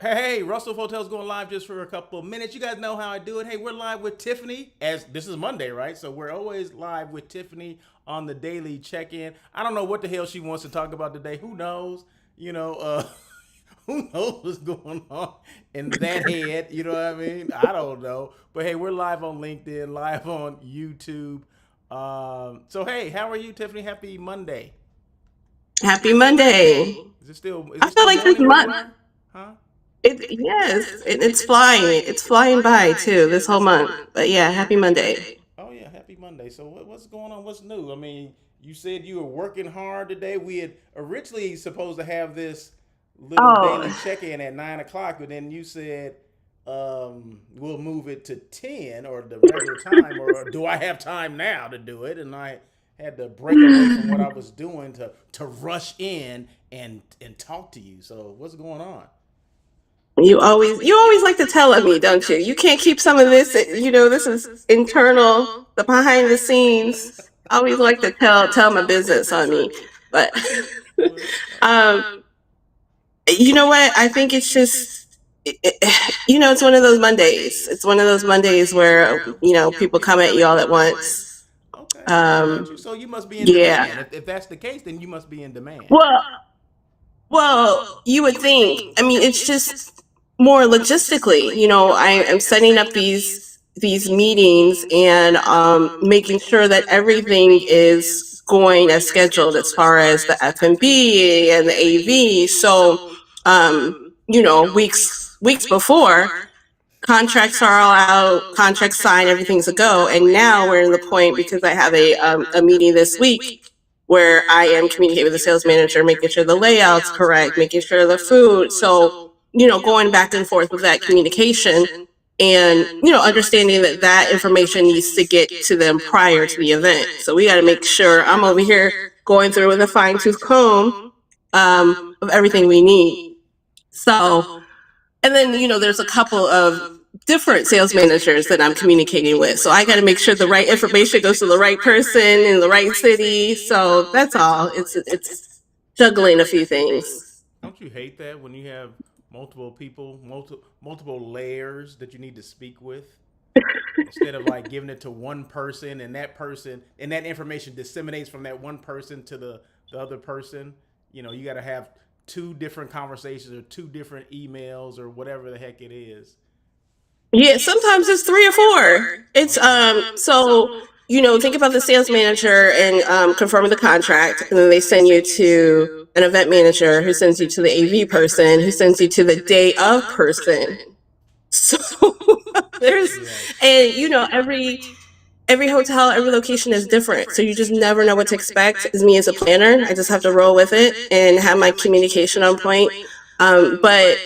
Hey, Russell Hotel's going live just for a couple of minutes. You guys know how I do it. Hey, we're live with Tiffany. As this is Monday, right? So we're always live with Tiffany on the daily check-in. I don't know what the hell she wants to talk about today. Who knows? You know, who knows what's going on in that head? You know what I mean? I don't know. But hey, we're live on LinkedIn, live on YouTube. So hey, how are you, Tiffany? Happy Monday. Happy Monday. Is I it feel still like this morning where you month, are? Huh? it's flying. It's flying by too this whole month. But yeah, happy Monday. Oh yeah, happy Monday. So what's going on? What's new? I mean, you said you were working hard today. We had originally supposed to have this little daily Oh, check-in at 9 o'clock, but then you said we'll move it to 10 or the regular time, or do I have time now to do it? And I had to break away from what I was doing to rush in and talk to you. So what's going on? you always like to tell on me, don't you? You can't keep some of this. This is internal, the behind the scenes. I always like to tell my business on me. But Well, um, you know what? I think it's just it's one of those Mondays. It's one of those Mondays where people come at you all at once. okay, I got you. Um, So you must be in yeah. demand. If that's the case, then you must be in demand. Well, you would think. I mean, it's just more logistically. I am setting up these meetings and making sure that everything is going as scheduled as far as the F&B and the AV. So, weeks before, contracts are all out, contracts signed, everything's a go. And now we're in the point because I have a meeting this week where I am communicating with the sales manager, making sure the layout's correct, making sure the food. So, going back and forth with that communication and, understanding that that information needs to get to them prior to the event. So we got to make sure I'm over here going through with a fine tooth comb of everything we need. So, and then, there's a couple of different sales managers that I'm communicating with. So I got to make sure the right information goes to the right person in the right city. So that's all. It's juggling a few things. Don't you hate that when you have multiple people, multiple layers that you need to speak with, instead of like giving it to one person and that information disseminates from that one person to the other person. You got to have two different conversations or two different emails or whatever the heck it is. Yeah, sometimes it's three or four. It's Okay. so think about the sales manager and confirming the contract, and then they send you to an event manager who sends you to the AV person who sends you to the day of person. So there's Yes. and every hotel, every location is different. So you just never know what to expect. As me as a planner, I just have to roll with it and have my communication on point. But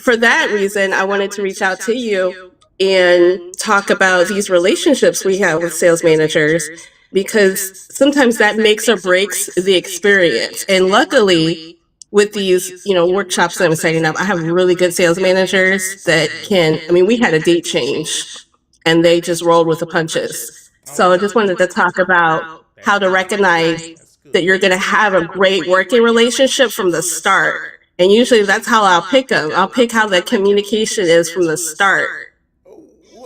for that reason, I wanted to reach out to you and talk about these relationships we have with sales managers because sometimes that makes or breaks the experience. And luckily, with these, workshops that I'm setting up, I have really good sales managers that can, I mean, we had a date change and they just rolled with the punches. Oh, So I really? just wanted to talk about That's how to good. recognize That's that good. you're going to have a great working relationship from the start. And usually that's how I'll pick them. I'll pick how the communication is from the start.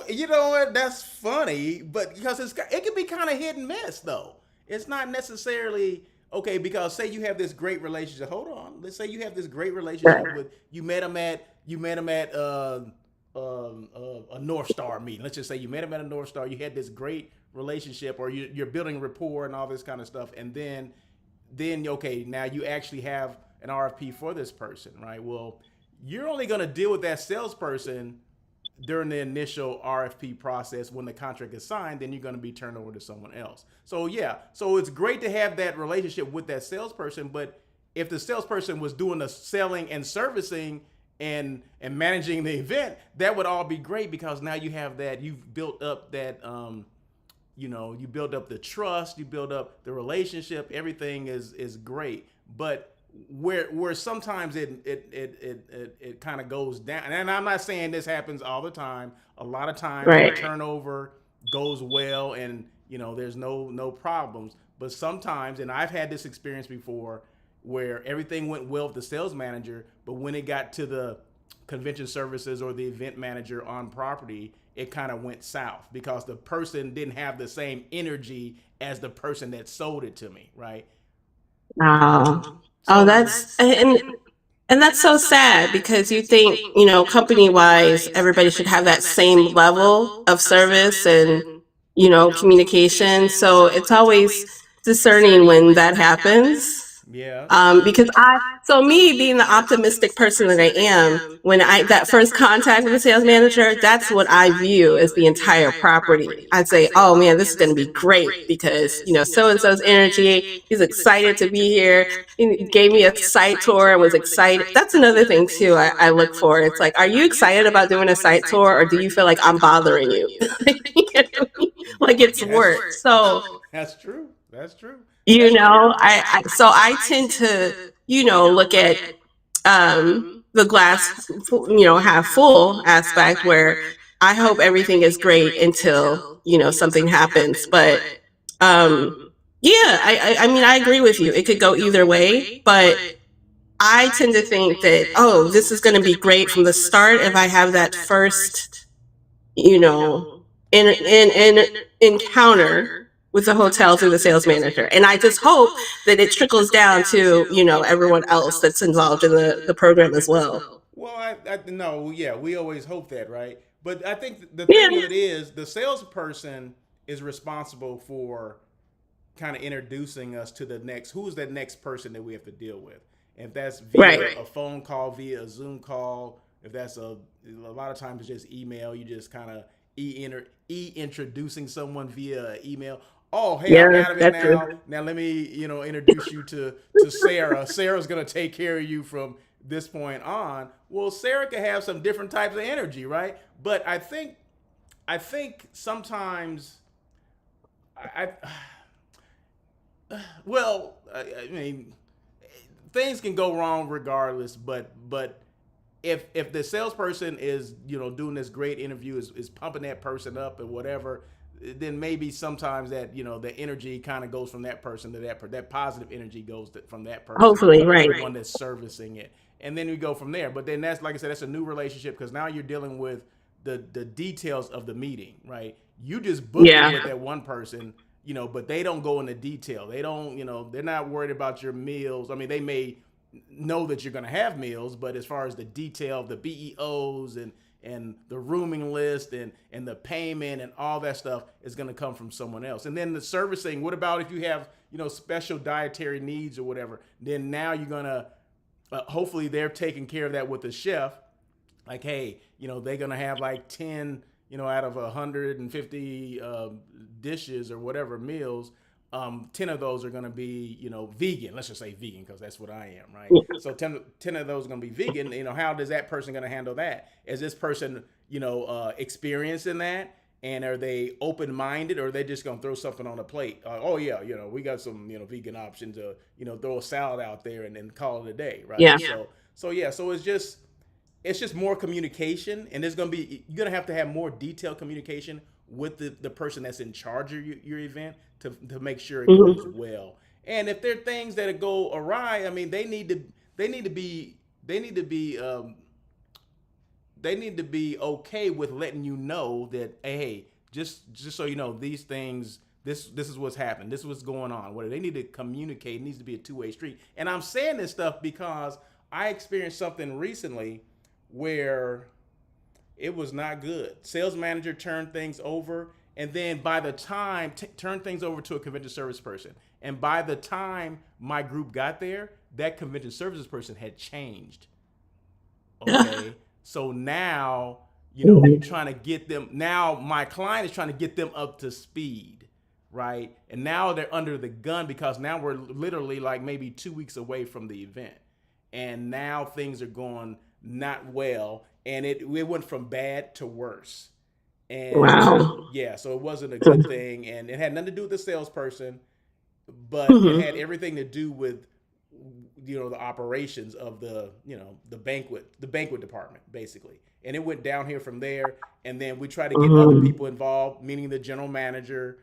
You know what? That's funny, but because it can be kind of hit and miss though. It's not necessarily okay because say you have this great relationship. Hold on. Let's say you have this great relationship with you met him at a North Star meeting. Let's just say you met him at a North Star. You had this great relationship, or you're building rapport and all this kind of stuff, and then okay, now you actually have an RFP for this person, right? Well, you're only going to deal with that salesperson during the initial RFP process. When the contract is signed, then you're going to be turned over to someone else. So yeah, so it's great to have that relationship with that salesperson, but if the salesperson was doing the selling and servicing and managing the event, that would all be great because now you have that, you've built up that you build up the trust, you build up the relationship, everything is great. But where sometimes it kind of goes down, and I'm not saying this happens all the time. A lot of times the Right. turnover goes well, and there's no problems. But sometimes, and I've had this experience before, where everything went well with the sales manager, but when it got to convention services or the event manager on property, it kind of went south because the person didn't have the same energy as the person that sold it to me, right? Wow. Oh, So and that's so sad because you think, company wise, everybody should have that same level of service and, communication. So it's always discerning when that happens. yeah, Because so me being the optimistic person that I am, when that first contact with the sales manager, that's what I view as the entire property. I'd say, oh man, this is going to be great because, so and so's energy, he's excited to be here. He gave me a site tour and was excited. That's another thing too. I look for. It's like, are you excited about doing a site tour or do you feel like I'm bothering you? Like it's work. So, that's true. That's true. so I tend to, look at the glass, half full aspect where I hope everything is great until, something happens. But yeah, I mean, I agree with you. It could go either way, but I tend to think that, oh, this is going to be great from the start if I have that first, you know, in encounter with the hotel through the sales manager. And I just hope that it trickles down to, everyone else that's involved in the program as well. Well, I no, yeah, we always hope that, right? But I think the Yeah. thing of it is, the salesperson is responsible for kind of introducing us to the next. Who's that next person that we have to deal with? If that's via Right. a phone call, via a Zoom call, if that's a lot of times it's just email. You just kind of introducing someone via email. Oh, hey, I'm Yeah, out of it that's now. true. Now let me, introduce you to Sarah. Sarah's gonna take care of you from this point on. Well, Sarah can have some different types of energy, right? But I think sometimes I mean, things can go wrong regardless. But if the salesperson is doing this great interview, is pumping that person up and whatever, then maybe sometimes that the energy kind of goes from that person to that positive energy goes from that person Hopefully, to right. the one that's servicing it, and then we go from there. But then that's, like I said, that's a new relationship because now you're dealing with the details of the meeting, right? You just booked it Yeah. with that one person, but they don't go into detail. They don't, they're not worried about your meals. I mean, they may know that you're going to have meals, but as far as the detail of the BEOs and the rooming list and the payment and all that stuff is going to come from someone else. And then the servicing, what about if you have special dietary needs or whatever? Then now you're going to hopefully they're taking care of that with the chef. Like, hey, they're going to have like 10 out of 150 dishes or whatever meals, 10 of those are going to be, vegan. Let's just say vegan because that's what I am, right? So 10 of those are going to be vegan. How does that person going to handle that? Is this person, experienced in that? And are they open minded or are they just going to throw something on a plate? Oh, yeah, we got some, vegan options. Throw a salad out there and then call it a day, right? Yeah. So it's just more communication, and you're gonna have to have more detailed communication with the person that's in charge of your event to make sure it goes Hmm. well. And if there are things that go awry, I mean, they need to be okay with letting you know that, hey, just so you know, these things, this is what's happening, this is what's going on. What they need to communicate, it needs to be a two-way street. And I'm saying this stuff because I experienced something recently where it was not good. Sales manager turned things over, and then by the time turned things over to a convention service person, and by the time my group got there, that convention services person had changed. Okay, so now you're trying to get them. Now my client is trying to get them up to speed, right? And now they're under the gun because now we're literally like maybe 2 weeks away from the event, and now things are going not well, and it went from bad to worse. And Wow. yeah, so it wasn't a good thing, and it had nothing to do with the salesperson, but it had Hmm. everything to do with the operations of the banquet department basically, and it went down here from there. And then we tried to get other Hmm. people involved, meaning the general manager,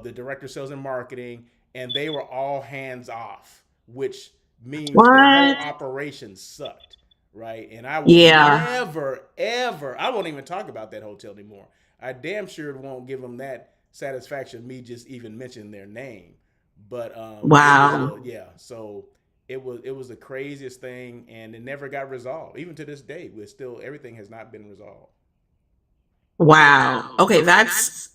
the director of sales and marketing, and they were all hands off, which means the whole What? operation sucked. right? And I will Yeah. never, ever, I won't even talk about that hotel anymore. I damn sure won't give them that satisfaction, me just even mentioning their name. But it was Wow. yeah. So it was the craziest thing, and it never got resolved. Even to this day, we're still everything has not been resolved. Wow. Okay, that's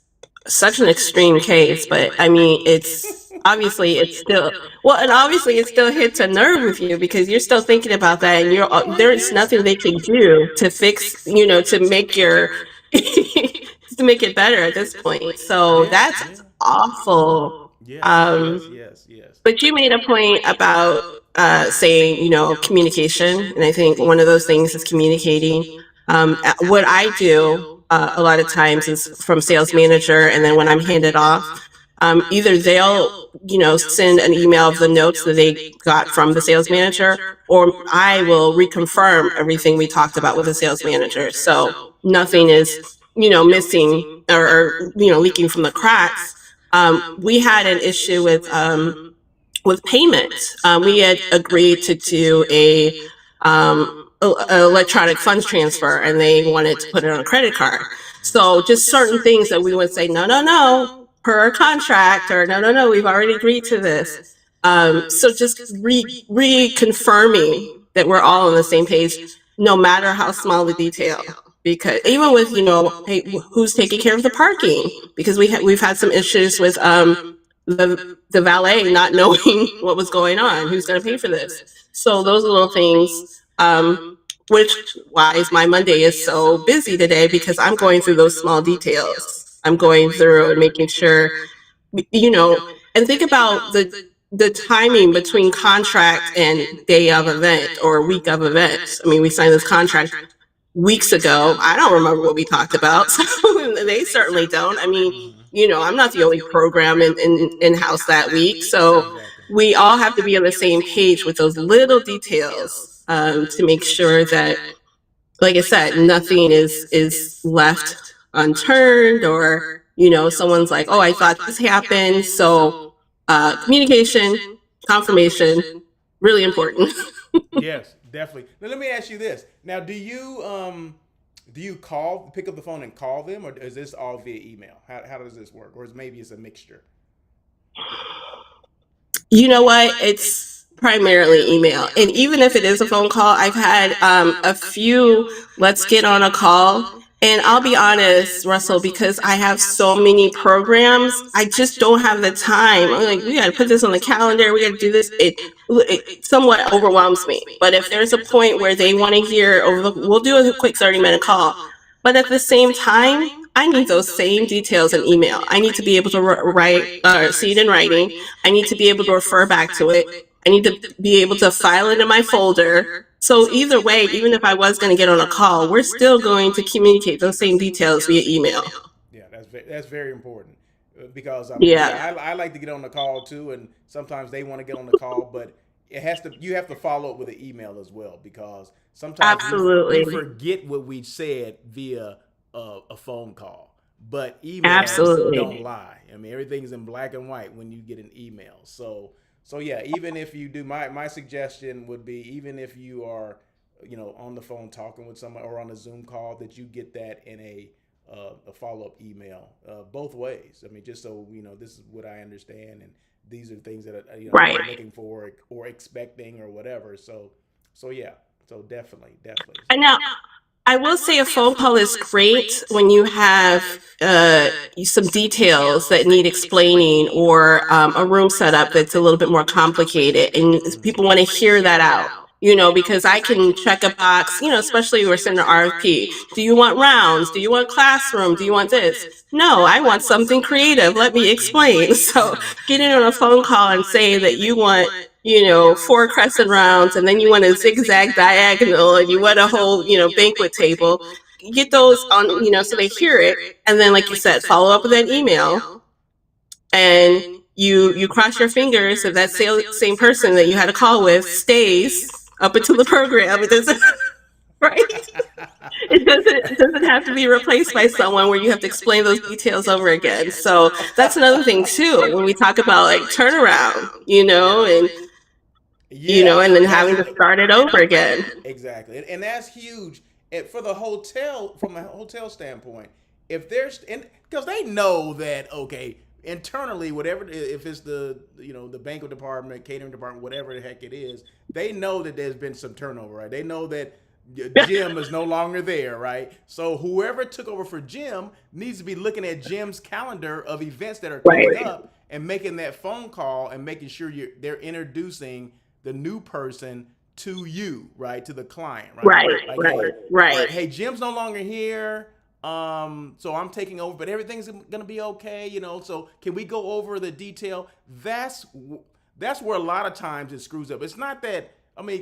such an extreme case, but I mean, it's obviously it's still well, and obviously it still hits a nerve with you because you're still thinking about that, and you're there's nothing they can do to fix, to make your to make it better at this point. So Yeah, that's awful. yes, Um, yes, yes, yes. but you made a point about saying, communication, and I think one of those things is communicating. What I do a lot of times is from sales manager, and then when I'm handed off, either they'll, send an email of the notes that they got from the sales manager, or I will reconfirm everything we talked about with the sales manager. So nothing is, missing or leaking from the cracks. We had an issue with payment. We had agreed to do a electronic funds transfer, and they wanted to put it on a credit card. So just certain things that we would say, no, no, no, per our contract, or no, no, no, we've already agreed to this. So just reconfirming that we're all on the same page, no matter how small the detail. Because even with, hey, who's taking care of the parking? Because we've had some issues with the valet not knowing what was going on, who's going to pay for this. So those little things, which why is my Monday is so busy today, because I'm going through those small details. I'm going through and making sure, you know, and think about the timing between contract and day of event or week of event. I mean, we signed this contract weeks ago. I don't remember what we talked about. So they certainly don't. I mean, I'm not the only program in house that week. So Exactly. we all have to be on the same page with those little details, to make sure that, like I said, nothing is left unturned, or someone's like, oh, I thought this happened. So communication, confirmation, really important. Yes, definitely. Now let me ask you this. Now, do you call, pick up the phone and call them, or is this all via email? How does this work, or maybe it's a mixture? You know what? It's primarily email. And even if it is a phone call, I've had a few let's get on a call. And I'll be honest, Russell, because I have so many programs, I just don't have the time. I'm like, we got to put this on the calendar. We got to do this. It somewhat overwhelms me. But if there's a point where they want to hear, we'll do a quick 30-minute call. But at the same time, I need those same details in email. I need to be able to write, see it in writing. I need to be able to refer back to it. I need to be able to file it in my folder. So either way, even if I was going to get on a call, we're still going to communicate those same details via email. Yeah, that's very important, because I mean, Yeah, yeah, I like to get on the call too, and sometimes they want to get on the call, but you have to follow up with an email as well, because sometimes we absolutely. forget what we said via a phone call, but emails don't Absolutely. lie. I mean, everything's in black and white when you get an email. So yeah, even if you do, my suggestion would be, even if you are, on the phone talking with someone or on a Zoom call, that you get that in a follow up email, both ways. I mean, just so this is what I understand, and these are things that Right. I'm looking for or expecting or whatever. So yeah, so definitely. And now, I will say a phone call is great when you have some details that need explaining, or a room setup that's a little bit more complicated, and people want to hear that out. Because I can check a box, especially if we're sending an RFP. Do you want rounds? Do you want classroom? Do you want this? No, I want something creative. Let me explain. So getting on a phone call and saying that you want, four crescent rounds, and then you want a zigzag diagonal, and you want a whole, banquet table. Get those on, so they hear it. And then, like you said, follow up with an email, and you cross your fingers that same person that you had a call with stays up until the program. It doesn't, right? It doesn't have to be replaced by someone where you have to explain those details over again. So that's another thing too when we talk about like turnaround, and Yes, and then and that's having to start it over again. exactly, and that's huge. And for the hotel, from a hotel standpoint, if there's and because they know that okay, internally, whatever if it's the banquet department, catering department, whatever the heck it is, they know that there's been some turnover, right? They know that Jim is no longer there, right? So whoever took over for Jim needs to be looking at Jim's calendar of events that are coming Right, up and making that phone call and making sure they're introducing the new person to you, right? To the client, right? right, Like, right, hey, right. hey, Jim's no longer here. So I'm taking over, but everything's gonna be okay, So can we go over the detail? That's where a lot of times it screws up. It's not that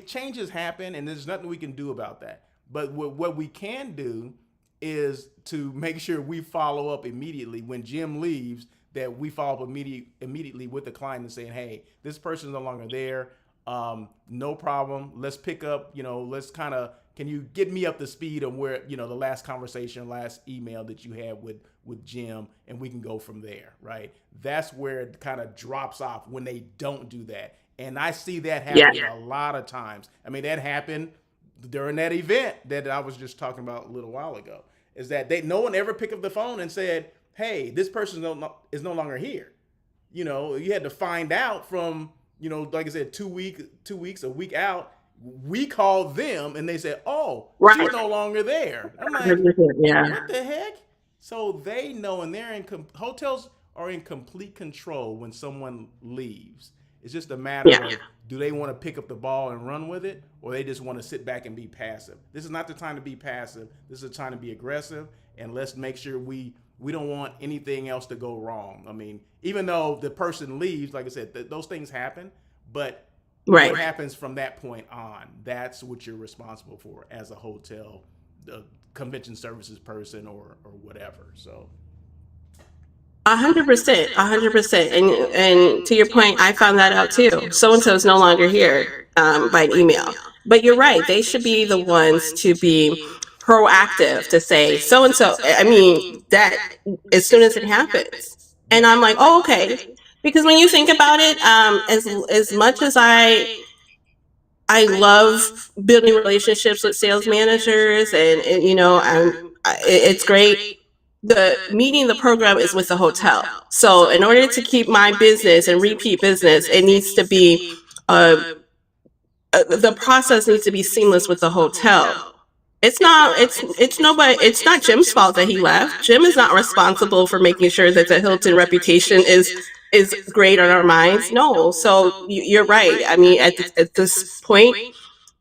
changes happen, and there's nothing we can do about that. But what we can do is to make sure we follow up immediately when Jim leaves. That we follow up immediately with the client and saying, "Hey, this person's no longer there. No problem. Let's pick up. Let's kind of. Can you get me up to speed on where the last conversation, last email that you had with Jim, and we can go from there, right? That's where it kind of drops off when they don't do that, and I see that Yeah. happening a lot of times. That happened during that event that I was just talking about a little while ago. Is that no one ever picked up the phone and said, "Hey, this person is no longer here." You had to find out from like I said, 2 weeks, a week out. We called them and they said, "Oh, Right. she's no longer there." I'm like, 100%, yeah. "What the heck?" So they know, and hotels are in complete control when someone leaves. It's just a matter Yeah. of do they want to pick up the ball and run with it, or they just want to sit back and be passive. This is not the time to be passive. This is the time to be aggressive, and let's make sure we don't want anything else to go wrong. Even though the person leaves, like I said, those things happen, but Right. what happens from that point on, that's what you're responsible for as a hotel, the convention services person or whatever. So 100%, 100%. And to your point, I found that out too. So and so is no longer here, by an email. But you're right; they should be the ones to be proactive to say so and so. I mean that as soon as it happens, and yeah. I'm like, oh, okay, because when you think about it, as much as I love building relationships with sales managers, and it's great. The meeting the program is with the hotel. So in order to keep my business and repeat business, it needs to be uh, the process needs to be seamless with the hotel. It's nobody, it's not Jim's fault that he left. Jim is not responsible for making sure that the Hilton reputation is great on our minds. No. So you're right. I mean, at this point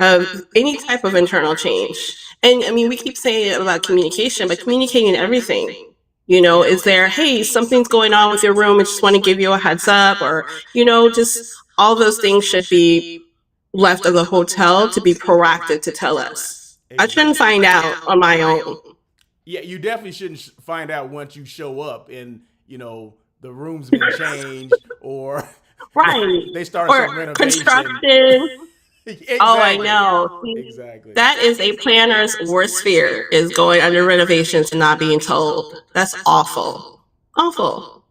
of any type of internal change, and I mean, we keep saying about communication, but communicating everything. Is there, hey, something's going on with your room, I just want to give you a heads up, or just all those things should be left of the hotel to be proactive to tell us. I shouldn't Exactly. find out on my own. Yeah, you definitely shouldn't find out once you show up and the room's been changed or Right. they started Or some renovation. construction. Oh, I Exactly. know. See, Exactly. that is a planner's worst fear, is going under renovations and not being told. That's awful. Awful.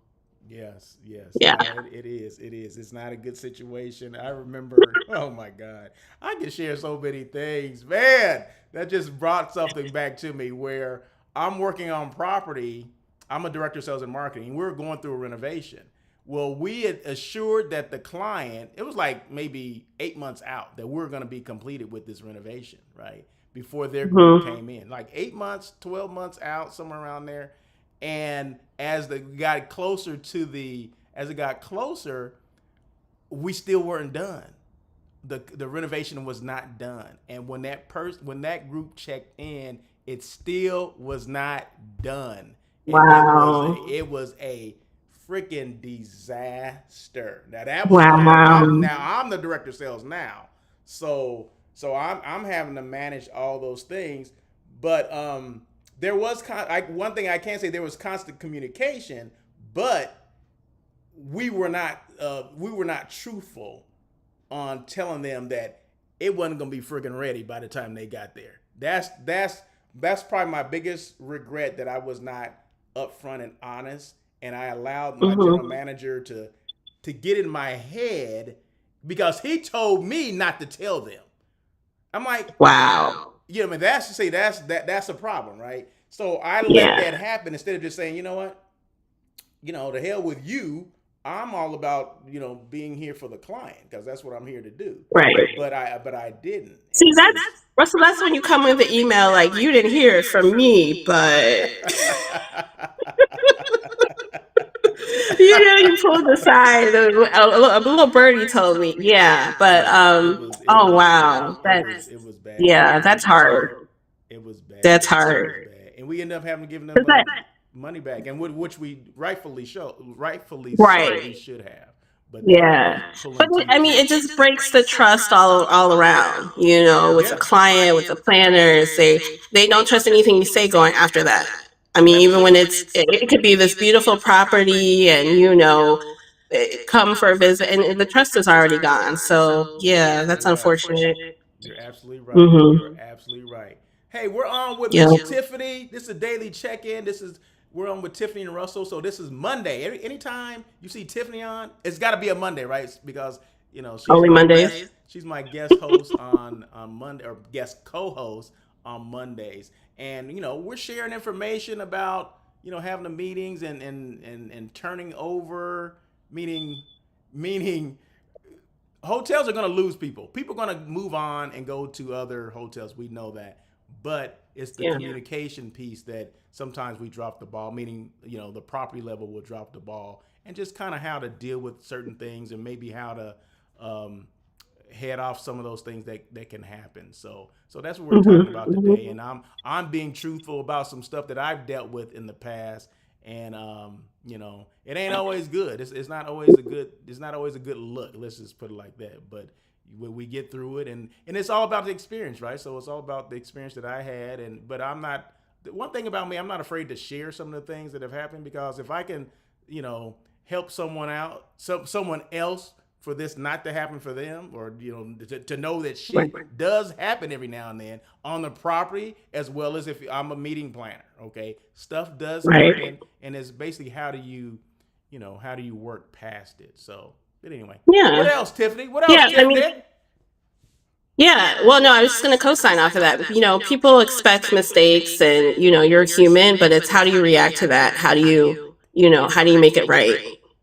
Yes, yes. Yeah. No, it is. It is. It's not a good situation. I remember, oh my God. I can share so many things. Man, that just brought something back to me where I'm working on property. I'm a director of sales and marketing. We're going through a renovation. Well, we had assured that the client, it was like maybe 8 months out that we're going to be completed with this renovation, right? Before their group Mhm. came in. Like 8 months, 12 months out, somewhere around there. And as the got closer to as it got closer, we still weren't done. The renovation was not done. And when that group checked in, it still was not done. And Wow. it was a freaking disaster. Now that was Wow. I'm the director of sales now. So I'm having to manage all those things, but there was one thing I can say, there was constant communication, but we were not truthful on telling them that it wasn't gonna be freaking ready by the time they got there. That's probably my biggest regret, that I was not upfront and honest, and I allowed my general Mhm. manager to get in my head because he told me not to tell them. I'm like, Wow. you know, I mean, that's a problem, right? So I let Yeah. that happen instead of just saying, you know what, the hell with you. I'm all about being here for the client because that's what I'm here to do. Right. But I didn't, See, and it that's was. Russell. That's when you come with the email like you didn't hear it from me, but you pulled aside. A little birdie told me, yeah. But Yeah, it was it oh was yeah, wow, it was bad. yeah, that's hard. It was bad. That's It hard. was bad, and we ended up having to give them 'Cause money back, and which we rightfully so right. we should have, but they were Yeah. just But pulling teeth I mean, trying it to. just breaks the trust all around, with the Yeah, client, with the planners. They don't trust anything you say going after that. I mean, even when it could be this beautiful property and, come for a visit and the trust is already gone. So you're yeah, that's absolutely right. unfortunate. You're absolutely right. You're Mm-hmm. absolutely right. Hey, we're on with Yeah. Miss Tiffany. This is a daily check-in. We're on with Tiffany and Russell. So this is Monday. Anytime you see Tiffany on, it's got to be a Monday, right? Because she's Only my Mondays. guest. She's my guest host on Monday, or guest co-host on Mondays. And we're sharing information about having the meetings and turning over, meaning meaning hotels are going to lose people. People are going to move on and go to other hotels. We know that. But it's the Yeah. communication piece that sometimes we drop the ball, meaning, the property level will drop the ball, and just kind of how to deal with certain things and maybe how to um, head off some of those things that can happen. So that's what we're talking Mm-hmm. about today. And I'm being truthful about some stuff that I've dealt with in the past. And it ain't always good. It's not always a good look. Let's just put it like that. But when we get through it, and it's all about the experience, right? So it's all about the experience that I had. But I'm not. The one thing about me, I'm not afraid to share some of the things that have happened, because if I can, help someone out, someone else, for this not to happen for them, or to know that Right. shit does happen every now and then on the property, as well as if I'm a meeting planner. Okay, stuff does Right. happen, and it's basically how do you work past it. So, but anyway, what Yeah. else, Tiffany? What else, Yeah. I mean, Tiffany? yeah. Well, no, I was just going to co-sign off of that. People expect mistakes and, you're human, but it's how do you react to that? How do you make it right?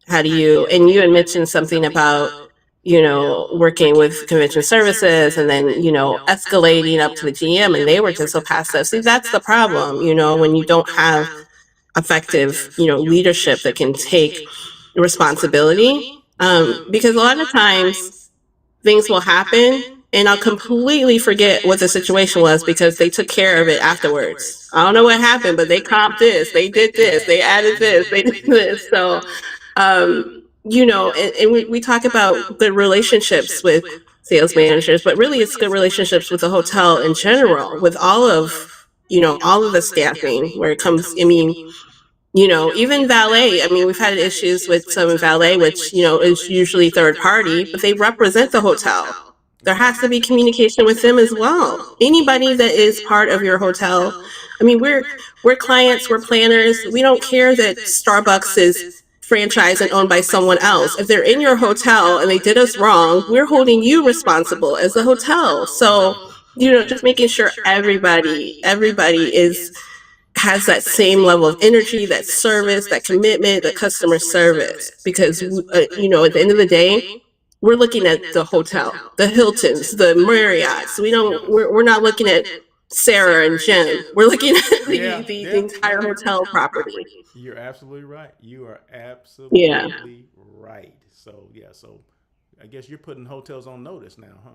How do you, and you had mentioned something about, working with convention services and then, escalating up to the GM and they were just so passive. See, that's the problem, when you don't have effective, leadership that can take responsibility. Because a lot of times things will happen and I'll completely forget what the situation was because they took care of it afterwards. I don't know what happened, but they comped this, they did this, Yeah, they added this, they did this. So, and we talk about good relationships with sales managers, but really it's good relationships with the hotel in general, with all of the staffing where it comes, I mean, even valet. I mean, we've had issues with some valet, which, is usually third party, but they represent the hotel. There right. has to be communication with them as well. Anybody that is part of your hotel. I mean, we're clients, we're planners. We don't care that Starbucks is franchised and owned by someone else. If they're in your hotel and they did us wrong, we're holding you responsible as the hotel. So, just making sure everybody has that same level of energy, that service, that commitment, that customer service. Because, at the end of the day, we're looking at the hotel, the Hiltons, the Marriotts. We're not looking at Sarah and Jim. We're looking at Yeah, the yeah, entire yeah. hotel property. You're absolutely right. You are Yeah. absolutely right. So yeah, so I guess you're putting hotels on notice now, huh?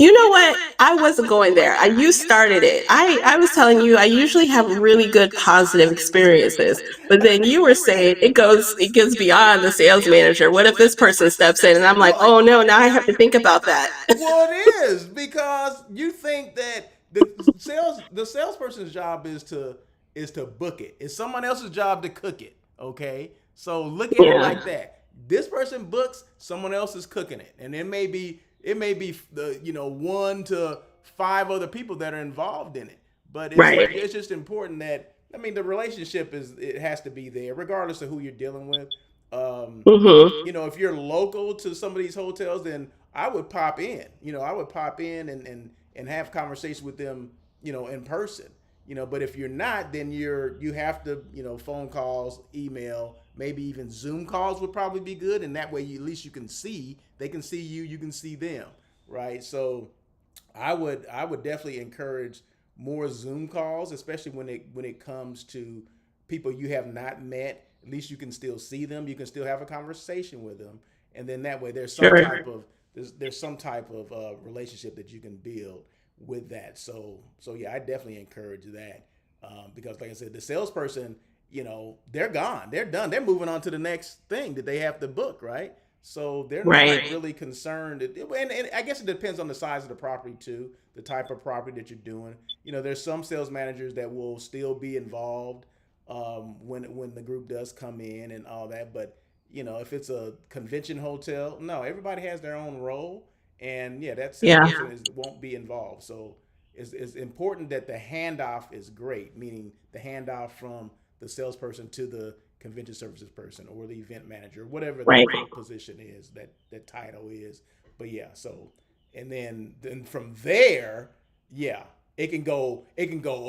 You know what? I wasn't going there. You started it. I was telling you I usually have really good positive experiences. But then you were saying it goes beyond the sales manager. What if this person steps in and I'm like, oh no, now I have to think about that. Well, it is, because you think that the salesperson's job is to book it. It's someone else's job to cook it. Okay, so look at it like Yeah. that. This person books, someone else is cooking it, and it may be the 1 to 5 other people that are involved in it. But Right. it's just important that, I mean, the relationship it has to be there regardless of who you're dealing with. Mm-hmm. If you're local to some of these hotels, then I would pop in. I would pop in and have conversations with them, in person. But if you're not, then you have to, phone calls, email, maybe even Zoom calls would probably be good, and that way at least they can see you, you can see them, right? So I would definitely encourage more Zoom calls, especially when it comes to people you have not met. At least you can still see them. You can still have a conversation with them, and then that way Sure. there's some type of relationship that you can build with that. So yeah, I definitely encourage that, because like I said, the salesperson, they're gone, they're done, they're moving on to the next thing that they have to book, right? So they're not Right. really concerned. And I guess it depends on the size of the property too, the type of property that you're doing. There's some sales managers that will still be involved, when the group does come in and all that. But if it's a convention hotel, no, everybody has their own role, and yeah, that Yeah. salesperson won't be involved. So it's important that the handoff is great, meaning the handoff from the salesperson to the convention services person or the event manager, whatever Right. that position is, that title is. But yeah, so and then from there, yeah, it can go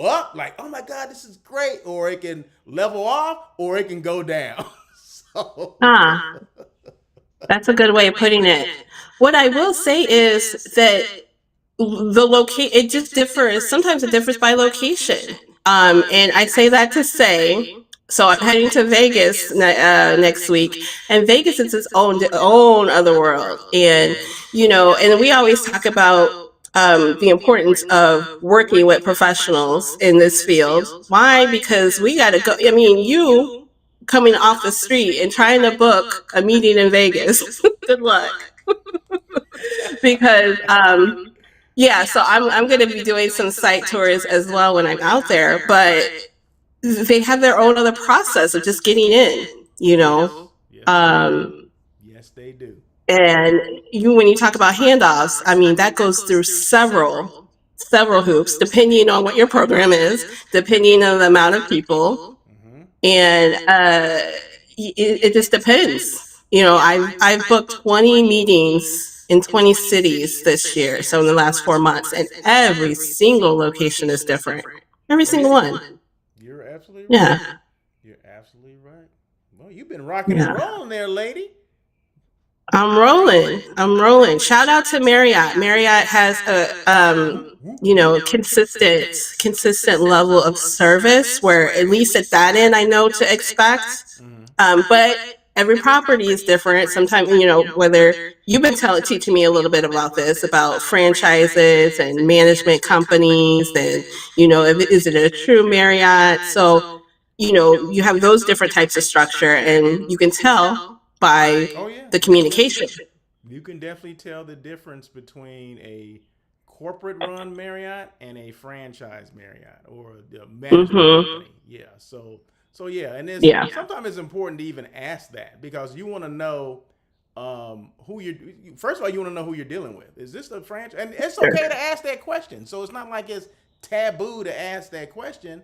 up like, oh my god, this is great, or it can level off, or it can go down. So Ah, that's a good way of putting it. What I will say is that the locate it just differs. Sometimes it differs by location. And I say that to say, so I'm heading to Vegas next week, and Vegas is its own other world. And and we always talk about the importance of working with professionals in this field. Why? Because we got to go. I mean, you coming off the street and trying to book a meeting in Vegas. Good luck, because yeah, so I'm going to be doing some site tours as well when I'm out there, but they have their own other process of just getting in, you know. yes, they do. Um, Yes, they do. and when you talk about handoffs, I mean that goes through several hoops, depending on what your program is, depending on the amount of people, Mm-hmm. and it just depends. I've booked 20 meetings in 20 cities this year, so in the last 4 months, and every single location is different. Every Oh single yeah, one. you're absolutely right. Yeah, You're absolutely right. Well, you've been rocking and yeah. rolling there, lady. I'm rolling. I'm rolling. Shout out to Marriott. Marriott has a Whoop, whoop, whoop. consistent level of service where at least at that end I know to expect. Mm-hmm. But every property is different. Sometimes, whether you've been teaching me a little bit about this, about franchises and management companies, and, is it a true Marriott? So, you have those different types of structure, and you can tell by Oh yeah, the communication. you can definitely tell the difference between a corporate run Marriott and a franchise Marriott or a management Mm-hmm. company. Yeah. So yeah, and it's Yeah. sometimes it's important to even ask that because you want to know, who you're. First of all, you want to know who you're dealing with. Is this the franchise? And it's Sure. okay to ask that question. So it's not like it's taboo to ask that question.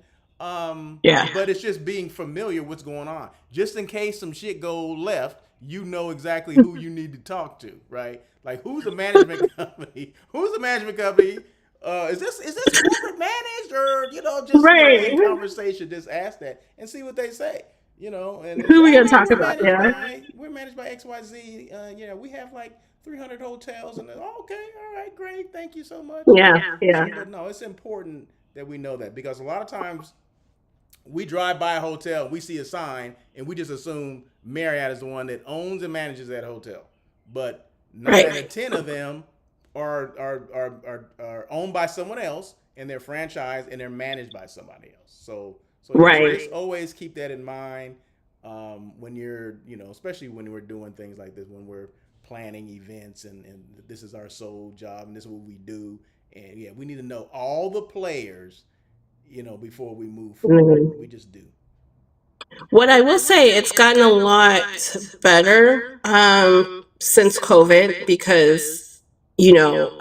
Yeah. But it's just being familiar with what's going on, just in case some shit go left. You know exactly who you need to talk to, right? Like who's the management company? Who's the management company? Is this corporate managed, or just Right. in conversation, just ask that and see what they say. And they Who say, are we oh gonna no, talk we're about? managed Yeah. by we're managed by XYZ. We have like 300 hotels, and oh, okay, all right, great, thank you so much. Yeah. Yeah. But no, it's important that we know that because a lot of times we drive by a hotel, we see a sign, and we just assume Marriott is the one that owns and manages that hotel. But nine out Right. of ten of them are owned by someone else, and they're franchised and they're managed by somebody else. So just Right. always keep that in mind, when you're especially when we're doing things like this, when we're planning events, and this is our sole job and this is what we do. And yeah, we need to know all the players, before we move forward. Mhm. We just do. What I will say, it's gotten a lot better since COVID because,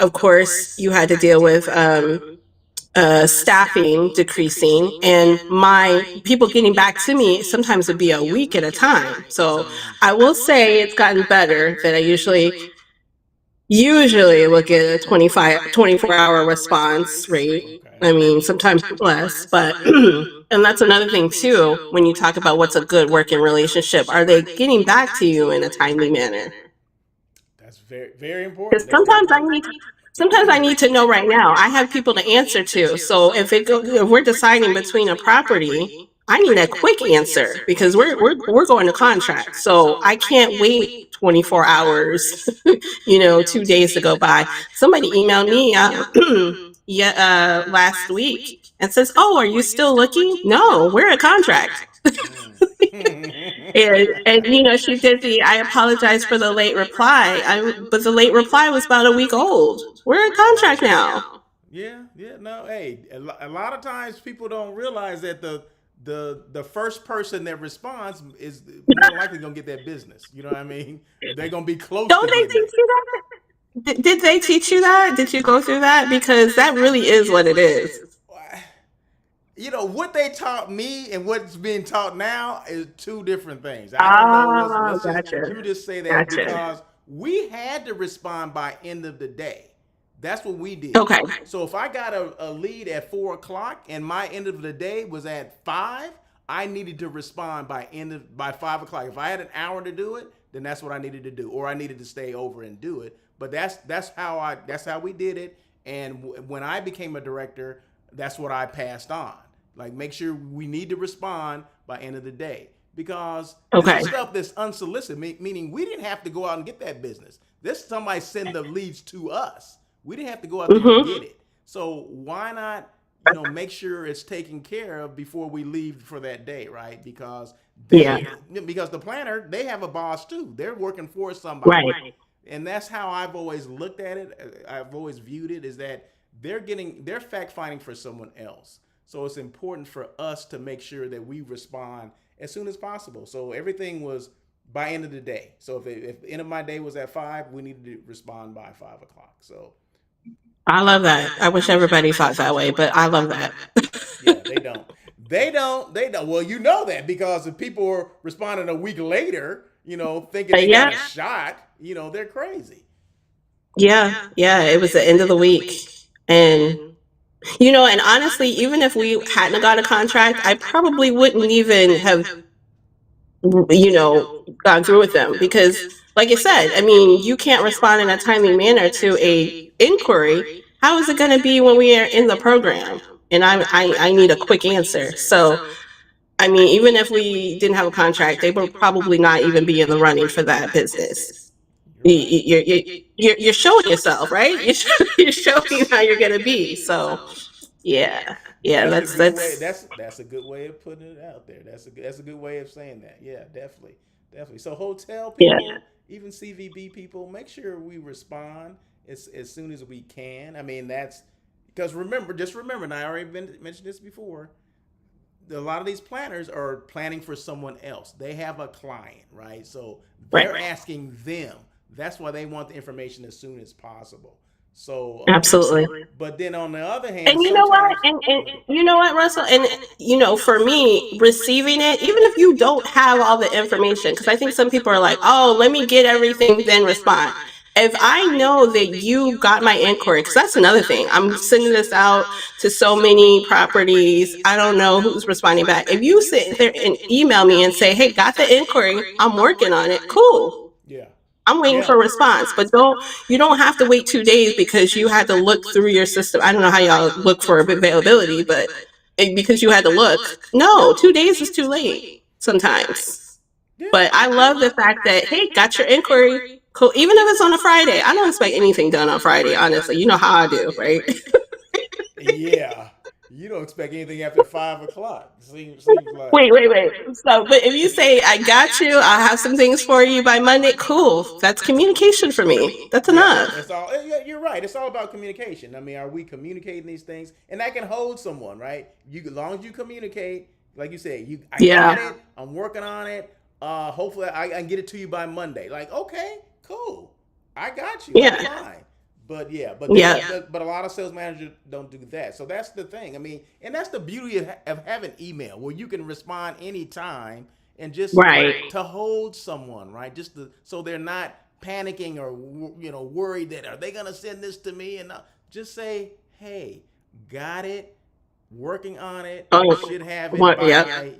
of course, you had to deal with staffing decreasing, and my people getting back to me sometimes would be a week at a time. So I will say it's gotten better. That I usually look at a 24-hour response rate. Okay. I mean, sometimes less, but and that's another thing too. When you talk about what's a good working relationship, are they getting back to you in a timely manner? That's very very important. Because That's very important. sometimes I need to know right now. I have people to answer to. So if we're deciding between a property, I need a quick answer because we're going to contract. So I can't wait 24 hours, 2 days to go by. Somebody emailed me yeah last week and says, "Oh, are you still looking?" No, we're in contract. And she did the I apologize for the late reply. But the late reply was about a week old. We're in contract now. Yeah, yeah. No, hey, a lot of times people don't realize that the first person that responds is more than likely gonna get that business. You know what I mean? They're gonna be close to Don't they getting teach it. you that? Did they teach you that? Did you go through that? Because that really is what it is. What they taught me and what's being taught now is two different things. I don't know. Ah, Let gotcha. me just say that Gotcha. because we had to respond by end of the day. That's what we did. Okay. So if I got a lead at 4 o'clock and my end of the day was at 5, I needed to respond by 5 o'clock. If I had an hour to do it, then that's what I needed to do, or I needed to stay over and do it. But that's how we did it. And when I became a director, that's what I passed on. Like, make sure we need to respond by end of the day because this Okay. is stuff that's unsolicited, meaning we didn't have to go out and get that business. This somebody send the leads to us. We didn't have to go out there and Mm-hmm. get it. So why not, make sure it's taken care of before we leave for that day, right? Because Yeah. because the planner, they have a boss too. They're working for somebody. Right. And that's how I've always looked at it. I've always viewed it is that they're fact finding for someone else. So it's important for us to make sure that we respond as soon as possible. So everything was by end of the day. So if the end of my day was at 5, we needed to respond by 5 o'clock. So I love that. I wish everybody thought that way, but I love that. yeah, they don't. They don't. Well, you know that because if people are responding a week later, thinking they got Yeah. a shot, they're crazy. Yeah. Yeah. It was the end of the week. And and honestly, even if we hadn't got a contract, I probably wouldn't even have, gone through with them because, like I said, I mean, you can't respond in a timely manner to a inquiry. How is it going to be when we are in the program? And I need a quick answer. So, I mean, even if we didn't have a contract, they would probably not even be in the running for that business. You're right. You're showing yourself, right? You're showing how you're going to be. So, yeah, yeah, That's a that's good way. that's That's a good way of putting it out there. That's a good way of saying that. Yeah, definitely, definitely. So hotel yeah. people, even CVB people, make sure we respond as soon as we can. I mean, that's because just remember, and I already mentioned this before. A lot of these planners are planning for someone else. They have a client, right? So Right. they're asking them. That's why they want the information as soon as possible. So, Absolutely. but then on the other hand, And you know what? sometimes, And go ahead. you know what, Russell? And for me, receiving it, even if you don't have all the information, because I think some people are like, "Oh, let me get everything, then respond." If I know that you got my inquiry, because that's another thing, I'm sending this out to so many properties. I don't know who's responding back. If you sit there and email me and say, "Hey, got the inquiry, I'm working on it," cool. Yeah. I'm waiting Yeah. for a response, but you don't have to wait 2 days because you had to look through your system. I don't know how y'all look for availability, but because you had to look, no, 2 days is too late sometimes. Yeah. But I love the fact that, hey, got your inquiry. Cool. Even if it's on a Friday, I don't expect anything done on Friday. Honestly, you know how I do, right? Yeah. You don't expect anything after 5 o'clock. Seems like. Wait. So, but if you say I got you, I'll have some things for you by Monday. Cool. That's communication for me. That's Yeah, enough. it's all. Yeah, you're right. It's all about communication. I mean, are we communicating these things, and that can hold someone, right? As long as you communicate, like you said, I Yeah. got it. I'm working on it. Hopefully, I can get it to you by Monday. Like, okay, cool. I got you. I'm Yeah. fine. But yeah, but Yeah. but a lot of sales managers don't do that. So that's the thing. I mean, and that's the beauty of having email, where you can respond anytime and just Right. to hold someone, right? Just to, so they're not panicking or worried that are they gonna send this to me, and just say, hey, got it, working on it, Oh, should have it what? Yep. by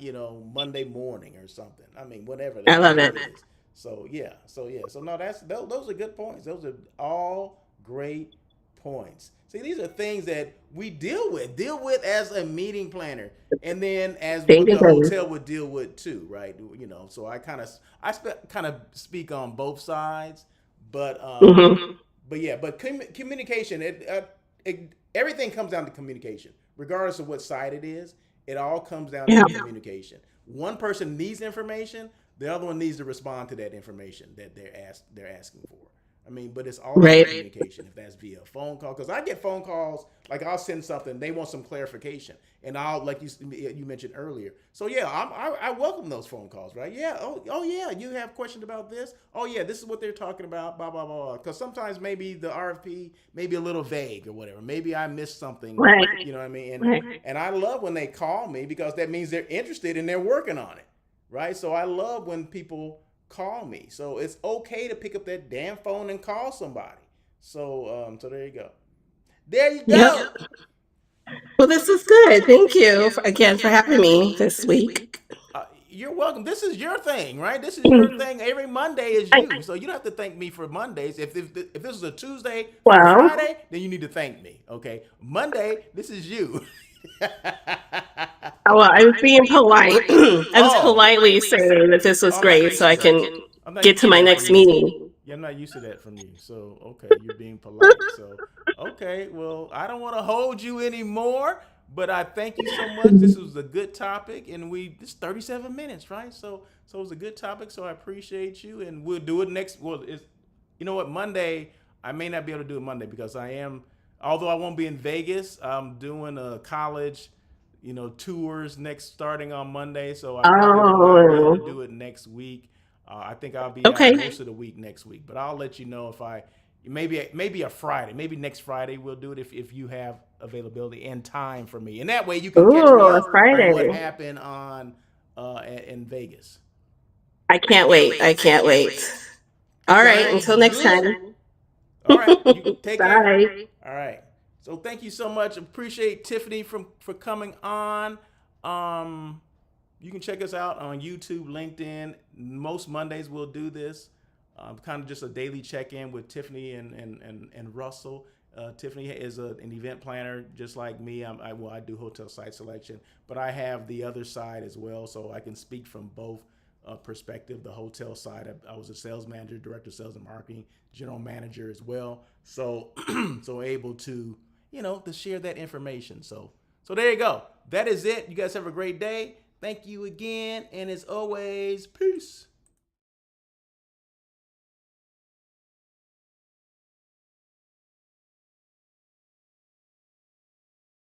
Monday morning or something. I mean, whatever I love it it. is. So yeah, so no, those are good points. Those are all great points. See, these are things that we deal with as a meeting planner, and then as Thank what you, the baby. hotel would deal with too, right? So kind of speak on both sides, but Hmm. communication. Everything comes down to communication, regardless of what side it is. It all comes down to Yeah. communication. One person needs information, the other one needs to respond to that information that they're asking for. I mean, but it's all about Right. communication. If that's via phone call, because I get phone calls, like I'll send something, they want some clarification, and I'll, like you mentioned earlier. So yeah, I welcome those phone calls, right? Yeah. Oh yeah, you have questions about this? Oh yeah, this is what they're talking about. Blah blah blah. Because sometimes maybe the RFP may be a little vague or whatever. Maybe I missed something. Right. You know what I mean? Right. And I love when they call me, because that means they're interested and they're working on it, right? So I love when people call me. So it's okay to pick up that damn phone and call somebody. So there you go. There you Yep. go. Well, this is good. Thank you again for having me this week. You're welcome. This is your thing, right? This is your thing. Every Monday is I- you, so you don't have to thank me for Mondays. If this is a Tuesday for a Well, Friday, then you need to thank me. Okay, Monday, this is you. well, I was being polite. I was Oh, politely saying that this was I'm not great, used so to I that. can I'm not get used to to my that from next you. meeting. Yeah, I'm not used to that from you. So okay, you're being polite. So okay, well, I don't want to hold you anymore, but I thank you so much. This was a good topic, and this 37 minutes, right? So it was a good topic. So I appreciate you, and we'll do it next. Well, it's you know what, Monday I may not be able to do it Monday, because I am, although I won't be in Vegas, I'm doing a college tours next, starting on Monday, so I probably will not be able to Oh, do it next week. I think I'll be out okay. most of the week next week, but I'll let you know if maybe a Friday, maybe next Friday we'll do it, if you have availability and time for me, and that way you can catch me Ooh, a up on what Friday. happened on in Vegas. I can't wait. I can't wait. All right. Sounds Until next good. time. All right, you take care. Bye. All right. So thank you so much. Appreciate Tiffany for coming on. Um, you can check us out on YouTube, LinkedIn. Most Mondays we'll do this. Kind of just a daily check-in with Tiffany and Russell. Tiffany is an event planner just like me. I do hotel site selection, but I have the other side as well, so I can speak from both perspective. The hotel side, I was a sales manager, director of sales and marketing, general manager as well. So so able to to share that information. So there you go. That is it. You guys have a great day. Thank you again, and as always, peace.